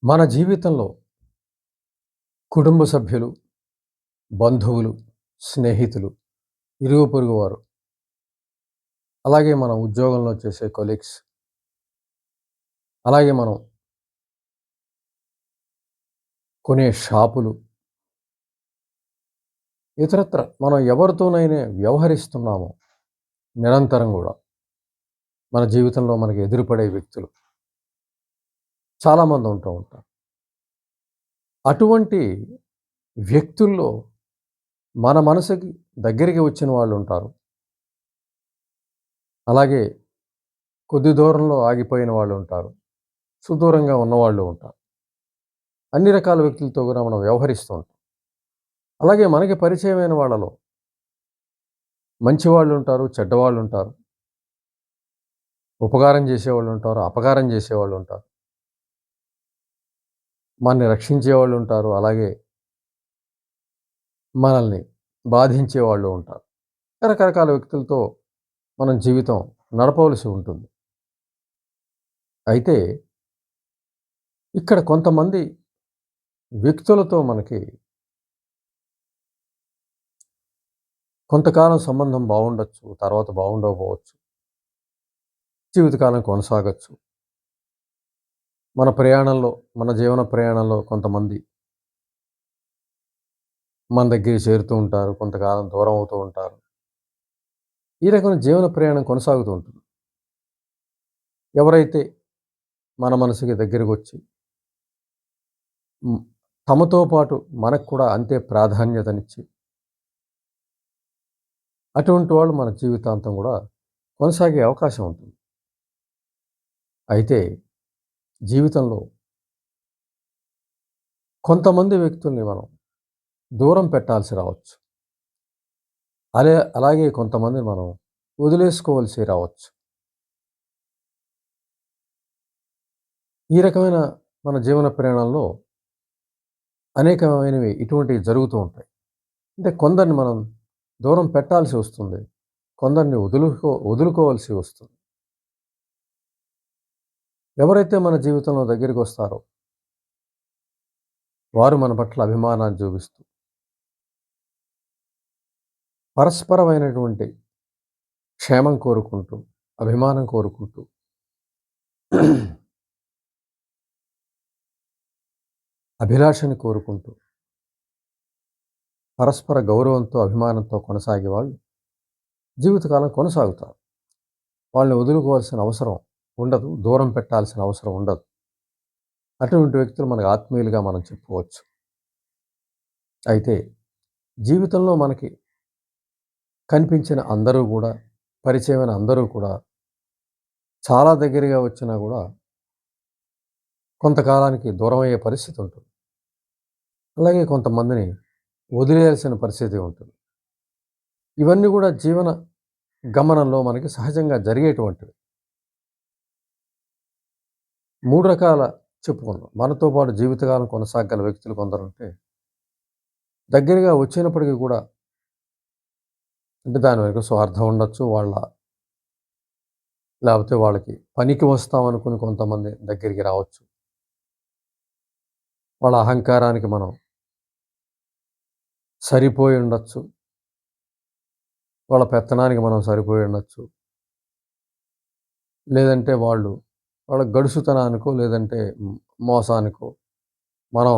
మన జీవితంలో కుటుంబ సభ్యులు, బంధువులు, స్నేహితులు, ఇరుగు పొరుగు వారు, అలాగే మనం ఉద్యోగంలో చేసే కొలీగ్స్, అలాగే మనం కొనే షాపులు, ఇతరత్ర మనం ఎవరితోనైనా వ్యవహరిస్తున్నామో నిరంతరం గూడా మన జీవితంలో మనకు ఎదురుపడే వ్యక్తులు చాలామంది ఉంటూ ఉంటారు. అటువంటి వ్యక్తుల్లో మన మనసుకి దగ్గరికి వచ్చిన వాళ్ళుంటారు. అలాగే కొద్ది దూరంలో ఆగిపోయిన వాళ్ళుంటారు. సుదూరంగా ఉన్నవాళ్ళు ఉంటారు. అన్ని రకాల వ్యక్తులతో కూడా మనం వ్యవహరిస్తూ ఉంటాం. అలాగే మనకి పరిచయమైన వాళ్ళలో మంచివాళ్ళుంటారు, చెడ్డవాళ్ళుంటారు. ఉపకారం చేసేవాళ్ళుంటారు, అపకారం చేసేవాళ్ళుంటారు. మనల్ని రక్షించేవాళ్ళుంటారు, అలాగే మనల్ని బాధించేవాళ్ళు ఉంటారు. రకరకాల వ్యక్తులతో మనం జీవితం నడపవలసి ఉంటుంది. అయితే ఇక్కడ కొంతమంది వ్యక్తులతో మనకి కొంతకాలం సంబంధం బావుండొచ్చు, తర్వాత బావుండకపోవచ్చు. జీవితకాలం కొనసాగొచ్చు. మన జీవన ప్రయాణంలో కొంతమంది మన దగ్గరికి చేరుతూ ఉంటారు. కొంతకాలం దూరం అవుతూ ఉంటారు. ఈ రకమైన జీవన ప్రయాణం కొనసాగుతూ ఉంటుంది. ఎవరైతే మన మనసుకి దగ్గరకొచ్చి హ్మ్, తమతో పాటు మనకు కూడా అంతే ప్రాధాన్యతనిచ్చి, అటువంటి వాళ్ళు మన జీవితాంతం గూడా కొనసాగే అవకాశం ఉంటుంది. అయితే జీవితంలో కొంతమంది వ్యక్తుల్ని మనం దూరం పెట్టాల్సి రావచ్చు. అలాగే కొంతమందిని మనం వదిలేసుకోవాల్సి రావచ్చు. ఈ రకమైన మన జీవన ప్రయాణంలో అనేకమైనవి ఇటువంటివి జరుగుతూ ఉంటాయి. అంటే కొందరిని మనం దూరం పెట్టాల్సి వస్తుంది. కొందరిని వదులుకోవాల్సి వస్తుంది. ఎవరైతే మన జీవితంలో దగ్గరికొస్తారో, వారు మన పట్ల అభిమానాన్ని చూపిస్తూ, పరస్పరమైనటువంటి క్షేమం కోరుకుంటూ, అభిమానం కోరుకుంటూ, అభిలాషని కోరుకుంటూ, పరస్పర గౌరవంతో, అభిమానంతో కొనసాగే వాళ్ళు జీవితకాలం కొనసాగుతారు. వాళ్ళని వదులుకోవాల్సిన అవసరం ఉండదు. దూరం పెట్టాల్సిన అవసరం ఉండదు. అటువంటి వ్యక్తులు మనకు ఆత్మీయులుగా మనం చెప్పుకోవచ్చు. అయితే జీవితంలో మనకి కనిపించిన అందరూ గూడా, పరిచయమైన అందరూ కూడా చాలా దగ్గరగా వచ్చినా గూడా కొంతకాలానికి దూరమయ్యే పరిస్థితి ఉంటుంది. అలాగే కొంతమందిని వదిలేయాల్సిన పరిస్థితి ఉంటుంది. ఇవన్నీ గూడా జీవన గమనంలో మనకి సహజంగా జరిగేటువంటివి. 3 రకాల చెప్పుకుందాం. మనతో పాటు జీవితకాలం కొనసాగగల వ్యక్తులు కొందరుంటే, దగ్గరగా వచ్చినప్పటికి కూడా అంటే దాని వెనుక స్వార్థం ఉండొచ్చు. లేపోతే వాళ్ళకి పనికి వస్తామనుకుని కొంతమంది దగ్గరికి రావచ్చు. వాళ్ళ అహంకారానికి మనం సరిపోయి ఉండొచ్చు. వాళ్ళ పెత్తనానికి మనం సరిపోయి ఉండొచ్చు. లేదంటే వాళ్ళ గడుసుతనానికో, లేదంటే మోసానికో మనం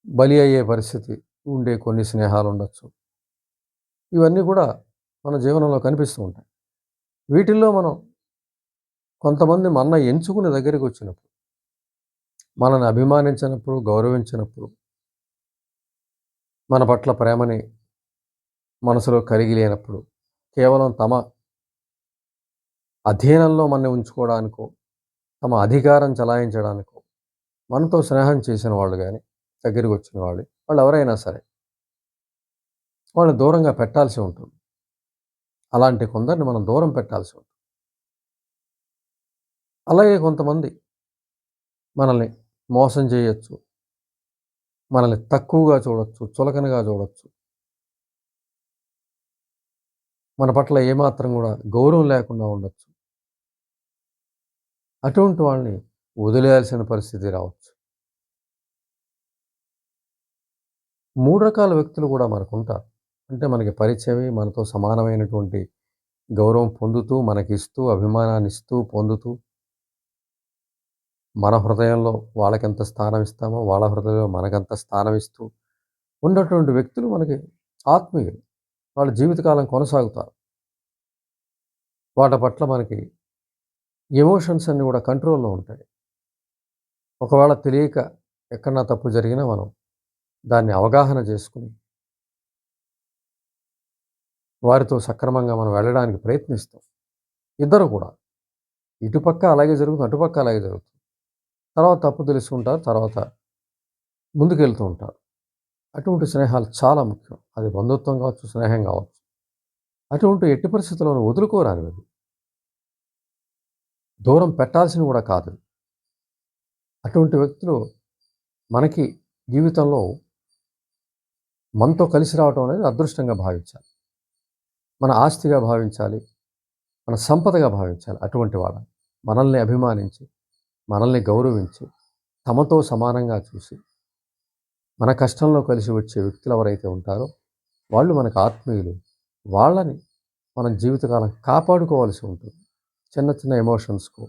బలి అయ్యే పరిస్థితి ఉండే కొన్ని స్నేహాలుండొచ్చు. ఇవన్నీ కూడా మన జీవనంలో కనిపిస్తూ ఉంటాయి. వీటిల్లో మనం కొంతమంది ఎంచుకుని దగ్గరికొచ్చినప్పుడు, మనల్ని అభిమానించినప్పుడు, గౌరవించినప్పుడు, మన పట్ల ప్రేమని మనసులో కలిగి లేనప్పుడు, కేవలం తమ అధీనంలో మనని ఉంచుకోవడానికో, తమ అధికారం చలాయించడానికో, మనతో స్నేహం చేసిన వాళ్ళు గాని, దగ్గరికొచ్చిన వాళ్ళెవరైనా సరే, వాళ్ళని దూరంగా పెట్టాల్సి ఉంటుంది. అలాంటి కొందరిని మనం దూరం పెట్టాల్సి ఉంటుంది. అలాగే కొంతమంది మనల్ని మోసం చేయొచ్చు. మనల్ని తక్కువగా చూడొచ్చు, చులకనగా చూడొచ్చు. మన పట్ల ఏమాత్రం గూడా గౌరవం లేకుండా ఉండొచ్చు. అటువంటి వాళ్ళని వదిలేయాల్సిన పరిస్థితి రావచ్చు. 3 రకాల వ్యక్తులు కూడా మనకుంటారు. అంటే మనకి పరిచయమై మనతో సమానమైనటువంటి గౌరవం పొందుతూ, మనకిస్తూ, అభిమానాన్నిస్తూ, పొందుతూ, మన హృదయంలో వాళ్ళకెంత స్థానం ఇస్తామో, వాళ్ళ హృదయంలో మనకంత స్థానం ఇస్తూ ఉన్నటువంటి వ్యక్తులు మనకి ఆత్మీయులు. వాళ్ళ జీవితకాలం కొనసాగుతారు. వాళ్ళ పట్ల మనకి ఎమోషన్స్ అన్నీ కూడా కంట్రోల్‌లో ఉంటాయి. ఒకవేళ తెలియక ఎక్కడన్నా తప్పు జరిగినా మనం దాన్ని అవగాహన చేసుకొని, వారితో సక్రమంగా మనం వెళ్ళడానికి ప్రయత్నిస్తాం. ఇద్దరు కూడా. ఇటుపక్క అలాగే జరుగుతుంది, అటుపక్క అలాగే జరుగుతుంది. తర్వాత తప్పు తెలుసుకుంటారు. తర్వాత ముందుకెళ్తూ ఉంటారు. అటువంటి స్నేహాలు చాలా ముఖ్యం. అది బంధుత్వం కావచ్చు, స్నేహం కావచ్చు. అటువంటి ఎట్టి పరిస్థితుల్లోనూ వదులుకోరానివవి. దూరం పెట్టాల్సినవి కూడా కాదు. అటువంటి వ్యక్తులు మనకి జీవితంలో మనతో కలిసి రావటం అనేది అదృష్టంగా భావించాలి. మన ఆస్తిగా భావించాలి. మన సంపదగా భావించాలి అటువంటి వాళ్ళని. మనల్ని అభిమానించి, మనల్ని గౌరవించి, తమతో సమానంగా చూసి, మన కష్టంలో కలిసి వచ్చే వ్యక్తులు ఎవరైతే ఉంటారో వాళ్ళు మనకు ఆత్మీయులు. వాళ్ళని మనం జీవితకాలం కాపాడుకోవాల్సి ఉంటుంది. చిన్న చిన్న ఎమోషన్స్‌కు,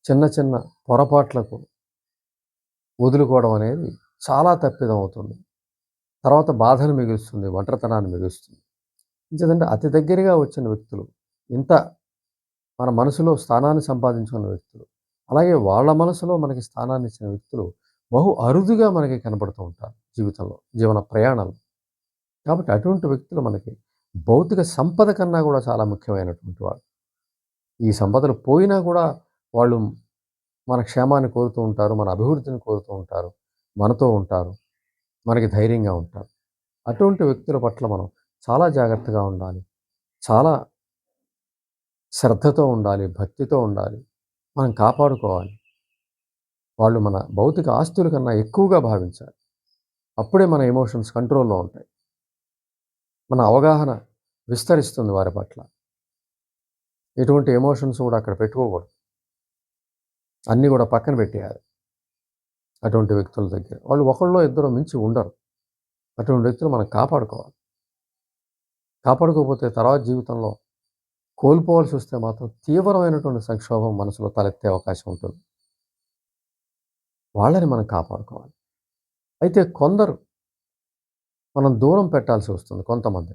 చిన్న చిన్న పొరపాట్లకు వదులుకోవడం అనేది చాలా తప్పిదం అవుతుంది. తర్వాత బాధను మిగులుస్తుంది, ఒంటరితనాన్ని మిగులుస్తుంది. ఎంచేతంటే అతి దగ్గరగా వచ్చిన వ్యక్తులు, ఇంత మన మనసులో స్థానాన్ని సంపాదించుకున్న వ్యక్తులు, అలాగే వాళ్ళ మనసులో మనకి స్థానాన్ని ఇచ్చిన వ్యక్తులు బహు అరుదుగా మనకి కనపడుతూ ఉంటారు జీవితంలో, జీవన ప్రయాణంలో. కాబట్టి అటువంటి వ్యక్తులు మనకి భౌతిక సంపద కన్నా కూడా చాలా ముఖ్యమైనటువంటి వాళ్ళు. ఈ సంపదలు పోయినా కూడా వాళ్ళు మన క్షేమాన్ని కోరుతూ ఉంటారు, మన అభివృద్ధిని కోరుతూ ఉంటారు, మనతో ఉంటారు, మనకి ధైర్యంగా ఉంటారు. అటువంటి వ్యక్తుల పట్ల మనం చాలా జాగ్రత్తగా ఉండాలి. చాలా శ్రద్ధతో ఉండాలి, భక్తితో ఉండాలి. మనం కాపాడుకోవాలి. వాళ్ళు మన భౌతిక ఆస్తుల కన్నా ఎక్కువగా భావించాలి. అప్పుడే మన ఎమోషన్స్ కంట్రోల్‌లో ఉంటాయి. మన అవగాహన విస్తరిస్తుంది వారి పట్ల. ఎటువంటి ఎమోషన్స్ కూడా అక్కడ పెట్టుకోకూడదు. అన్నీ కూడా పక్కన పెట్టేయాలి. అటువంటి వ్యక్తుల దగ్గర. వాళ్ళు ఒకళ్ళో ఇద్దరో మించి ఉండరు. అటువంటి వ్యక్తులు మనం కాపాడుకోవాలి. కాపాడుకోకపోతే తర్వాత జీవితంలో కోల్పోవాల్సొస్తే మాత్రం తీవ్రమైనటువంటి సంక్షోభం మనసులో తలెత్తే అవకాశం ఉంటుంది. వాళ్ళని మనం కాపాడుకోవాలి. అయితే కొందరు మనం దూరం పెట్టాల్సి వస్తుంది కొంతమంది.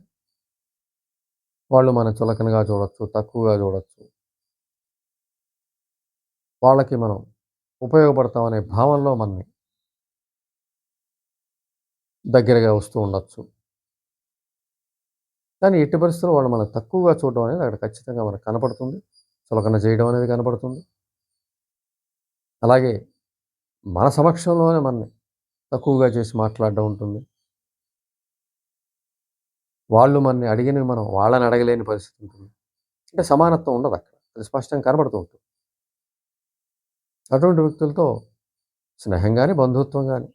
వాళ్ళు మనం చులకనగా చూడొచ్చు, తక్కువగా చూడొచ్చు. వాళ్ళకి మనం ఉపయోగపడతామనే భావనలో మనని దగ్గరగా వస్తూ ఉండొచ్చు. కానీ ఎట్టి పరిస్థితుల్లో వాళ్ళు మనకు తక్కువగా చూడడం అనేది అక్కడ ఖచ్చితంగా మనకు కనపడుతుంది. చులకన చేయడం అనేది కనపడుతుంది. అలాగే మన సమక్షంలోనే మనని తక్కువగా చేసి మాట్లాడడం ఉంటుంది. వాళ్ళు మనని అడిగినవి మనం వాళ్ళని అడగలేని పరిస్థితి ఉంటుంది. అంటే సమానత్వం ఉండదక్కడ. అది స్పష్టంగా కనబడుతూ ఉంటుంది. అటువంటి వ్యక్తులతో స్నేహం గాని, బంధుత్వం గాని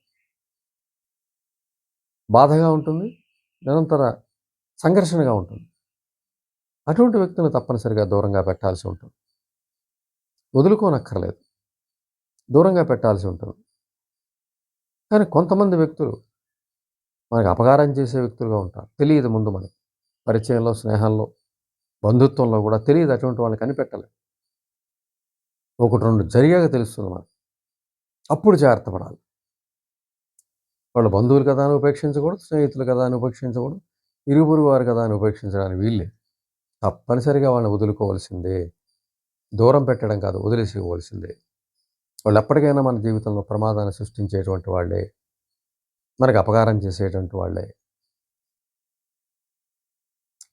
బాధగా ఉంటుంది. నిరంతర సంఘర్షణగా ఉంటుంది. అటువంటి వ్యక్తులను తప్పనిసరిగా దూరంగా పెట్టాల్సి ఉంటుంది. వదులుకోనక్కర్లేదు. దూరంగా పెట్టాల్సి ఉంటుంది. కానీ కొంతమంది వ్యక్తులు మనకు అపకారం చేసే వ్యక్తులుగా ఉంటారు. తెలీదు ముందు మనకి. పరిచయంలో, స్నేహంలో, బంధుత్వంలో కూడా తెలీదు అటువంటి వాళ్ళని కనిపెట్టలేం. 1, 2 జరిగాక తెలుస్తుంది మనకు. అప్పుడు జాగ్రత్త పడాలి. వాళ్ళు బంధువులు కదా అని ఉపేక్షించకూడదు, స్నేహితులు కదా అని ఉపేక్షించకూడదు, ఇరుగు పొరుగు వారు కదా అని ఉపేక్షించడానికి వీల్లేదు. తప్పనిసరిగా వాళ్ళని వదులుకోవాల్సిందే. దూరం పెట్టడం కాదు, వదిలేసేయవలసిందే. వాళ్ళు ఎప్పటికైనా మన జీవితంలో ప్రమాదాన్ని సృష్టించేటువంటి వాళ్ళే. మనకు అపకారం చేసేటువంటి వాళ్ళే.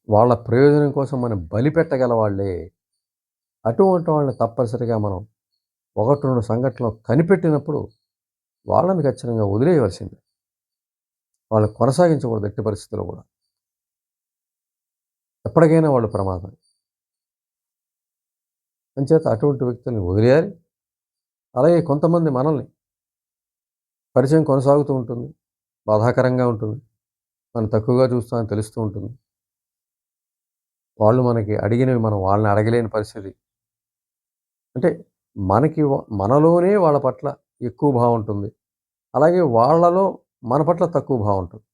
వాళ్ళ ప్రయోజనం కోసం మనం బలిపెట్టగల వాళ్ళే. అటువంటి వాళ్ళని తప్పనిసరిగా మనం 1, 2 సంఘటనలు కనిపెట్టినప్పుడు వాళ్ళని ఖచ్చితంగా వదిలేయవలసిందే. వాళ్ళని కొనసాగించకూడదు ఎట్టి పరిస్థితుల్లో కూడా. ఎప్పటికైనా వాళ్ళు ప్రమాదం. అంచేత అటువంటి వ్యక్తుల్ని వదిలేయాలి. అలాగే కొంతమంది మనల్ని పరిచయం కొనసాగుతూ ఉంటుంది. బాధాకరంగా ఉంటుంది. మనం తక్కువగా చూస్తామని తెలుస్తూ ఉంటుంది. వాళ్ళు మనకి అడిగినవి మనం వాళ్ళని అడగలేని పరిస్థితి. అంటే మనలోనే వాళ్ళ పట్ల ఎక్కువ భావం ఉంటుంది. అలాగే వాళ్ళలో మన పట్ల తక్కువ భావం ఉంటుంది.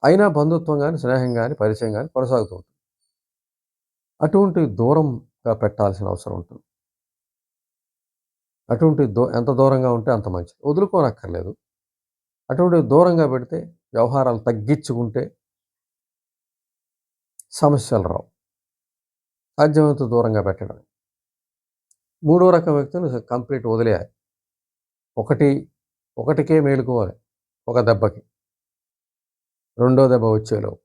అయినా బంధుత్వం గాని, స్నేహం గాని, పరిచయం గాని కొనసాగుతూ ఉంటుంది. అటువంటి దూరంగా పెట్టాల్సిన అవసరం ఉంటుంది. అటువంటి ఎంత దూరంగా ఉంటే అంత మంచిది. వదులుకోనక్కర్లేదు. అటువంటివి దూరంగా పెడితే వ్యవహారాలు తగ్గించుకుంటే సమస్యలు రావు. సాధ్యమైనంత దూరంగా పెట్టడం. మూడో రకం వ్యక్తులు కంప్లీట్ వదిలేయాలి. ఒకటి ఒకటికే మేలుకోవాలి ఒక దెబ్బకి. రెండో దెబ్బ వచ్చేలోపు.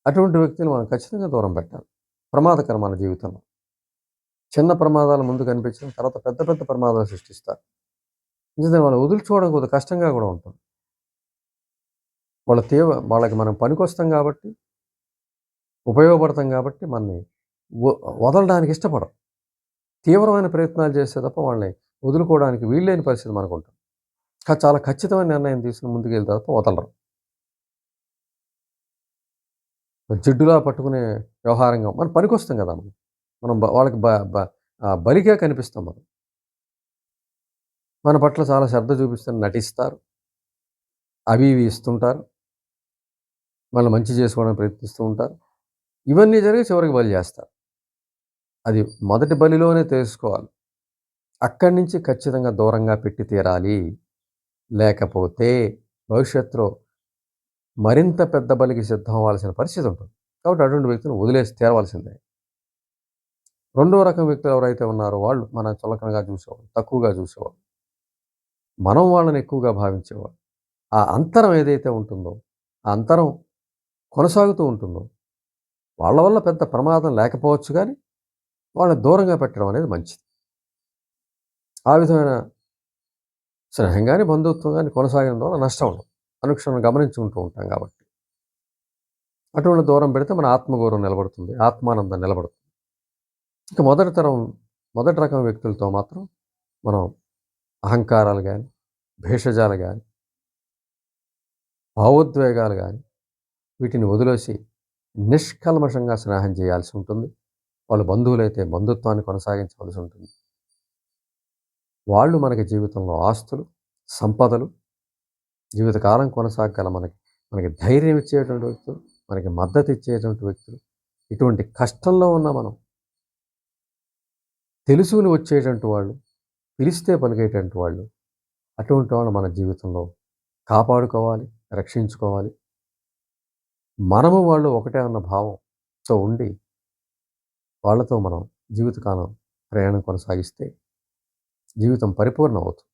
అటువంటి వ్యక్తిని మనం ఖచ్చితంగా దూరం పెట్టాలి. ప్రమాదకరం మన జీవితంలో. చిన్న ప్రమాదాలు ముందు కనిపించిన తర్వాత పెద్ద పెద్ద ప్రమాదాలు సృష్టిస్తారు. నిజంగా వాళ్ళు వదిలించుకోవడం కొద్దిగా కష్టంగా కూడా ఉంటుంది. వాళ్ళకి మనం పనికొస్తాం కాబట్టి, ఉపయోగపడతాం కాబట్టి మనని వ వదలడానికి ఇష్టపడం. తీవ్రమైన ప్రయత్నాలు చేస్తే తప్ప వాళ్ళని వదులుకోవడానికి వీల్లేని పరిస్థితి మనకుంటుంది. చాలా ఖచ్చితమైన నిర్ణయం తీసుకొని ముందుకెళ్తే తప్ప వదలరు. జిడ్డులా పట్టుకునే వ్యవహారంగా మనం పనికొస్తాం కదా! మనం వాళ్ళకి బలిగా కనిపిస్తాం మనం. మన పట్ల చాలా శ్రద్ధ చూపిస్తూ నటిస్తారు. అవి ఇవి ఇస్తుంటారు. వాళ్ళు మంచి చేసుకోవడానికి ప్రయత్నిస్తూ ఉంటారు. ఇవన్నీ జరిగి చివరికి బలి చేస్తారు. అది మొదటి బలిలోనే తెలుసుకోవాలి. అక్కడి నుంచి ఖచ్చితంగా దూరంగా పెట్టి తీరాలి. లేకపోతే భవిష్యత్తులో మరింత పెద్ద బలికి సిద్ధం అవ్వాల్సిన పరిస్థితి ఉంటుంది. కాబట్టి అటువంటి వ్యక్తిని వదిలేసి తీరవలసిందే. రెండో రకం వ్యక్తులు ఎవరైతే ఉన్నారో వాళ్ళు మనం చులకనగా చూసేవాళ్ళు, తక్కువగా చూసేవాళ్ళు. మనం వాళ్ళని ఎక్కువగా భావించేవాళ్ళు. ఆ అంతరం ఏదైతే ఉంటుందో, ఆ అంతరం కొనసాగుతూ ఉంటుందో, వాళ్ళ వల్ల పెద్ద ప్రమాదం లేకపోవచ్చు గానీ, వాళ్ళని దూరంగా పెట్టడం అనేది మంచిది. ఆ విధమైన స్నేహం గాని, బంధుత్వం గాని కొనసాగడం ద్వారా నష్టం ఉండదు. అనుక్షణం గమనించుకుంటూ ఉంటాం కాబట్టి. అటువంటి దూరం పెడితే మన ఆత్మగౌరవం నిలబడుతుంది. ఆత్మానందం నిలబడుతుంది. ఇక మొదటి రకం వ్యక్తులతో మాత్రం మనం అహంకారాలు గాని, భేషజాలు గాని, భావోద్వేగాలు గాని వీటిని వదిలేసి నిష్కల్మషంగా స్నేహం చేయాల్సి ఉంటుంది. వాళ్ళు బంధువులైతే బంధుత్వాన్ని కొనసాగించవలసి ఉంటుంది. వాళ్ళు మనకి జీవితంలో ఆస్తులు, సంపదలు, జీవితకాలం కొనసాగగల మనకి ధైర్యం ఇచ్చేటువంటి వ్యక్తులు, మనకి మద్దతు ఇచ్చేటువంటి వ్యక్తులు, ఇటువంటి కష్టంలో ఉన్న మనం తెలుసుకుని వచ్చేటువంటి వాళ్ళు, పిలిస్తే పలికేటువంటి వాళ్ళు, అటువంటి వాళ్ళు మన జీవితంలో కాపాడుకోవాలి, రక్షించుకోవాలి. మనము వాళ్ళు ఒకటే అన్న భావంతో ఉండి వాళ్ళతో మనం జీవితకాలం ప్రయాణం కొనసాగిస్తే జీవితం పరిపూర్ణం అవుతుంది.